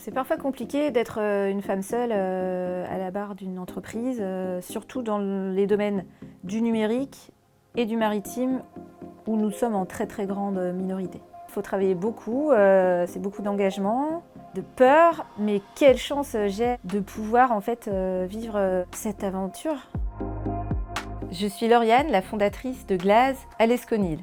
C'est parfois compliqué d'être une femme seule à la barre d'une entreprise, surtout dans les domaines du numérique et du maritime, où nous sommes en très très grande minorité. Il faut travailler beaucoup, c'est beaucoup d'engagement, de peur, mais quelle chance j'ai de pouvoir en fait vivre cette aventure. Je suis Lauriane, la fondatrice de Glaze à l'Esconil.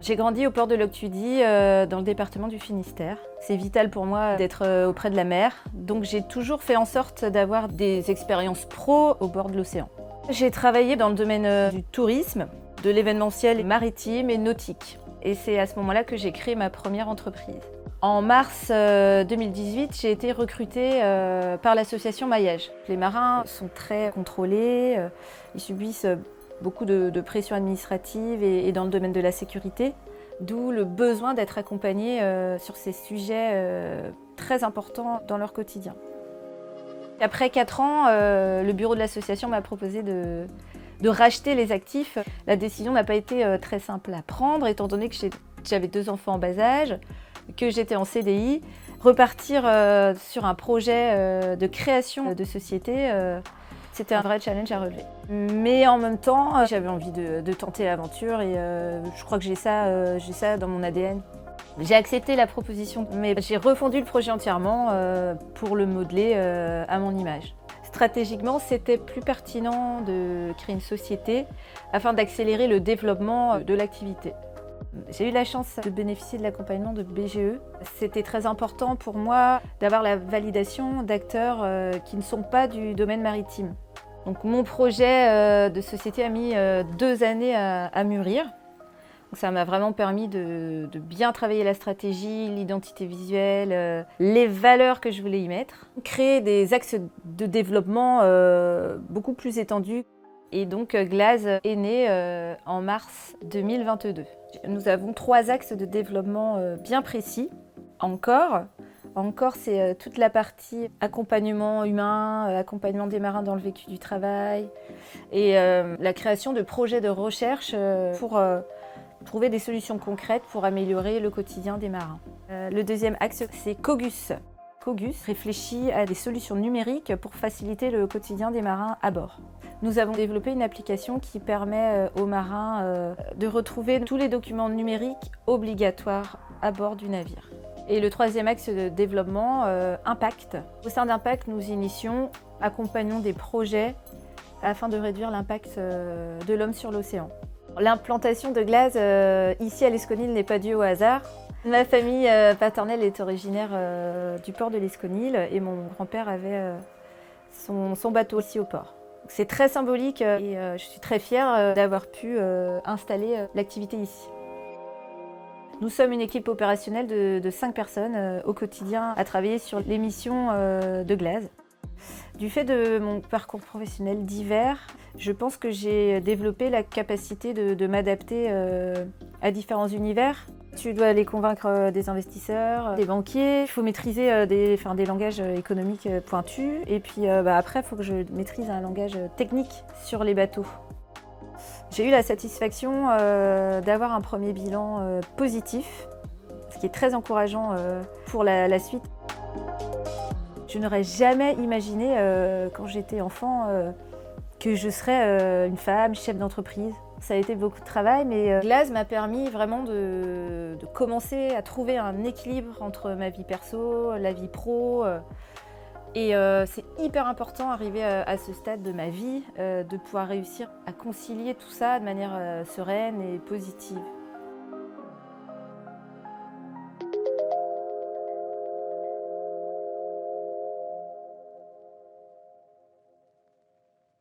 J'ai grandi au port de Loctudy, dans le département du Finistère. C'est vital pour moi d'être auprès de la mer, donc j'ai toujours fait en sorte d'avoir des expériences pro au bord de l'océan. J'ai travaillé dans le domaine du tourisme, de l'événementiel maritime et nautique. Et c'est à ce moment-là que j'ai créé ma première entreprise. En mars 2018, j'ai été recrutée par l'association Maillage. Les marins sont très contrôlés, ils subissent beaucoup de pression administrative et dans le domaine de la sécurité, d'où le besoin d'être accompagnés sur ces sujets très importants dans leur quotidien. Après 4 ans, le bureau de l'association m'a proposé de racheter les actifs. La décision n'a pas été très simple à prendre, étant donné que j'avais 2 enfants en bas âge, que j'étais en CDI. Repartir sur un projet de création de société, c'était un vrai challenge à relever. Mais en même temps, j'avais envie de tenter l'aventure et je crois que j'ai ça dans mon ADN. J'ai accepté la proposition, mais j'ai refondu le projet entièrement pour le modeler à mon image. Stratégiquement, c'était plus pertinent de créer une société afin d'accélérer le développement de l'activité. J'ai eu la chance de bénéficier de l'accompagnement de BGE. C'était très important pour moi d'avoir la validation d'acteurs qui ne sont pas du domaine maritime. Donc mon projet de société a mis 2 années à mûrir. Donc ça m'a vraiment permis de bien travailler la stratégie, l'identité visuelle, les valeurs que je voulais y mettre. Créer des axes de développement beaucoup plus étendus. Et donc Glaze est né en mars 2022. Nous avons 3 axes de développement bien précis. Encore, c'est toute la partie accompagnement humain, accompagnement des marins dans le vécu du travail et la création de projets de recherche pour trouver des solutions concrètes pour améliorer le quotidien des marins. Le deuxième axe, c'est Cogus. Cogus réfléchit à des solutions numériques pour faciliter le quotidien des marins à bord. Nous avons développé une application qui permet aux marins de retrouver tous les documents numériques obligatoires à bord du navire. Et le troisième axe de développement, Impact. Au sein d'Impact, nous accompagnons des projets afin de réduire l'impact de l'homme sur l'océan. L'implantation de Glaze ici à l'Esconil n'est pas due au hasard. Ma famille paternelle est originaire du port de l'Esconil et mon grand-père avait son bateau ici au port. C'est très symbolique et je suis très fière d'avoir pu installer l'activité ici. Nous sommes une équipe opérationnelle de 5 personnes au quotidien à travailler sur les missions de Glaze. Du fait de mon parcours professionnel divers, je pense que j'ai développé la capacité de m'adapter à différents univers. Tu dois aller convaincre des investisseurs, des banquiers. Il faut maîtriser des langages économiques pointus. Et puis après, il faut que je maîtrise un langage technique sur les bateaux. J'ai eu la satisfaction d'avoir un premier bilan positif, ce qui est très encourageant pour la suite. Je n'aurais jamais imaginé, quand j'étais enfant, que je serais une femme, chef d'entreprise. Ça a été beaucoup de travail, mais Glaze m'a permis vraiment de commencer à trouver un équilibre entre ma vie perso, la vie pro. Et c'est hyper important, arrivé à ce stade de ma vie, de pouvoir réussir à concilier tout ça de manière sereine et positive.